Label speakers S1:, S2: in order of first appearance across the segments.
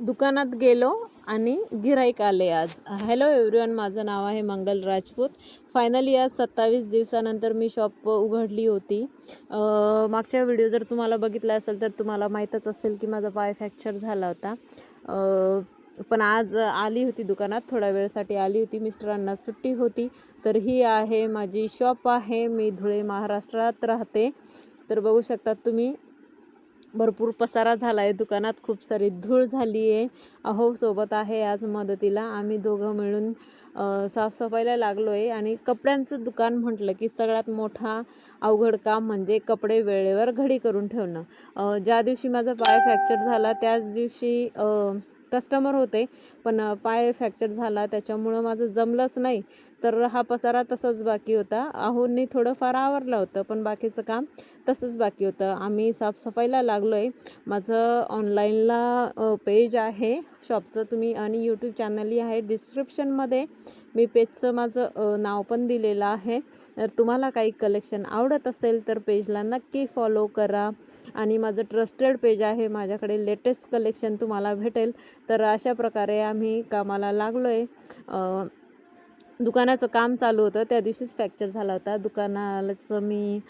S1: दुकानात गेलो आणि गिऱ्हाईक आले आज. हॅलो एव्हरीवन, माझं नाव आहे मंगल राजपूत. फायनली आज 27 दिवसानंतर मी शॉप उघडली होती. मागच्या व्हिडिओ जर तुम्हाला बघितला असेल तर तुम्हाला माहीतच असेल की माझा पाय फ्रॅक्चर झाला होता. पण आज आली होती दुकानात, थोड्या वेळसाठी आली होती. मिस्टरांना सुट्टी होती. तर ही आहे माझी शॉप आहे. मी धुळे महाराष्ट्रात राहते. तर बघू शकतात तुम्ही, भरपूर पसारा झाला आहे दुकानात, खूप सारी धूळ झाली आहे. अहो सोबत आहे आज मदतीला, आम्ही दोघं मिळून साफसफाईला लागलो आहे. आणि कपड्यांचं दुकान म्हटलं की सगळ्यात मोठा अवघड काम म्हणजे कपडे वेळेवर घडी करून ठेवणं. ज्या दिवशी माझा पाय फ्रॅक्चर झाला त्याच दिवशी कस्टमर होते, पण पाय फ्रॅक्चर झाला त्याच्यामुळं माझं जमलंच नाही. तर हा पसारा तसंच बाकी होता. आहोंनी थोडंफार आवरलं होतं, पण बाकीचं काम तसंच बाकी होतं. आम्ही साफसफाईला लागलो आहे. माझं ऑनलाईनला पेज आहे शॉपचं, तुम्ही, आणि यूट्यूब चॅनलही आहे. डिस्क्रिप्शनमध्ये मी पेजचं माझं नाव पण दिलेलं आहे. तर तुम्हाला काही कलेक्शन आवडत असेल तर पेजला नक्की फॉलो करा. आणि माझं ट्रस्टेड पेज आहे, माझ्याकडे लेटेस्ट कलेक्शन तुम्हाला भेटेल. तर अशा प्रकारे आम्ही कामाला लागलो आहे. दुकानाचं काम चालू होतं, त्या दिवशीच फ्रॅक्चर झाला होता. दुकानाचं मी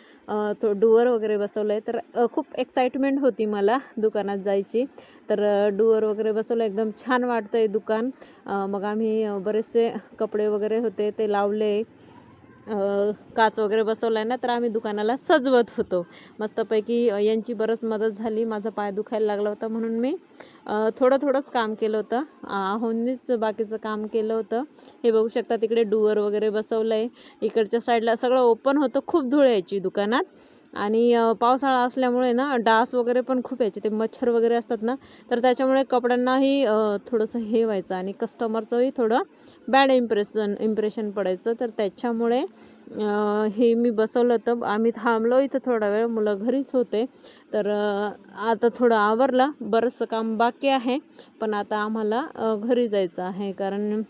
S1: डुअर वगैरे बसवलं आहे. तर खूप एक्साइटमेंट होती मला दुकानात जायची. तर डुअर वगैरे बसवलं, एकदम छान वाटतं आहे दुकान. मग आम्ही बरेचसे कपडे वगैरे होते ते लावले, काच वगैरे बसवला आहे ना, तर आम्ही दुकानाला सजवत होतो मस्तपैकी. यांची बरंच मदत झाली. माझा पाय दुखायला लागला होता म्हणून मी थोडंच काम केलं होतं. आहोंनीच बाकीचं काम केलं होतं. हे बघू शकता, तिकडे डुअर वगैरे बसवलं आहे. इकडच्या साईडला सगळं ओपन होतं, खूप धूळ यायची दुकानात. आणि पावसाळा असल्यामुळे ना डास वगैरे पण खूप यायचे, ते मच्छर वगैरे असतात ना, तर त्याच्यामुळे कपड्यांनाही थोडंसं हे व्हायचं आणि कस्टमरचंही थोडं बॅड इम्प्रेशन पडायचं. तर त्याच्यामुळे हे मी बसवलं होतं. आम्ही थांबलो इथं थोडा वेळ, मुलं घरीच होते. तर आता थोडं आवरलं, बरंचसं काम बाकी आहे. पण आता आम्हाला घरी जायचं आहे, कारण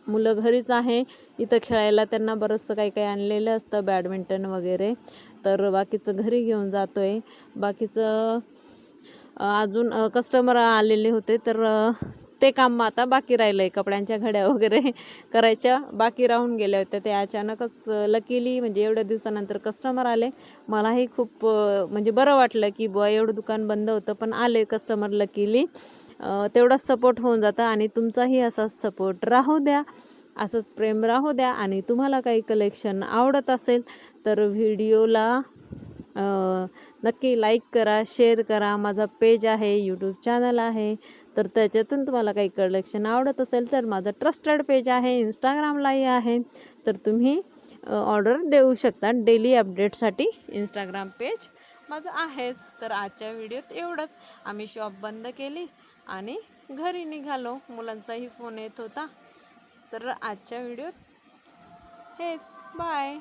S1: मुलं घरीच आहे. इथं खेळायला त्यांना बरंचसं काही काही आणलेलं असतं, बॅडमिंटन वगैरे. तर बाकीचं घरी घेऊन जातो आहे. बाकीचं अजून कस्टमर आलेले होते, तर ते काम आता बाकी राहिलं आहे. कपड्यांच्या घड्या वगैरे करायच्या बाकी राहून गेल्या होत्या. ते अचानकच लकीली, म्हणजे एवढ्या दिवसानंतर कस्टमर आले. मलाही खूप म्हणजे बरं वाटलं की बुवा, एवढं दुकान बंद होतं पण आले कस्टमर लकीली. तेवढाच सपोर्ट होऊन जातं. आणि तुमचाही असाच सपोर्ट राहू द्या, असंच प्रेम राहू द्या. आणि तुम्हाला काही कलेक्शन आवडत असेल तर व्हिडिओला नक्की लाईक करा, शेअर करा. माझा पेज आहे, यूट्यूब चॅनल आहे. तर त्याच्यातून तुम्हाला काही कलेक्शन आवडत असेल तर माझं ट्रस्टेड पेज आहे, इंस्टाग्रामलाही आहे. तर तुम्ही ऑर्डर देऊ शकता. डेली अपडेटसाठी इंस्टाग्राम पेज माझं आहेच. तर आजच्या व्हिडिओत एवढंच. आम्ही शॉप बंद केली आणि घरी निघालो. मुलांचाही फोन येत होता. तर आजच्या व्हिडिओत हेच. बाय.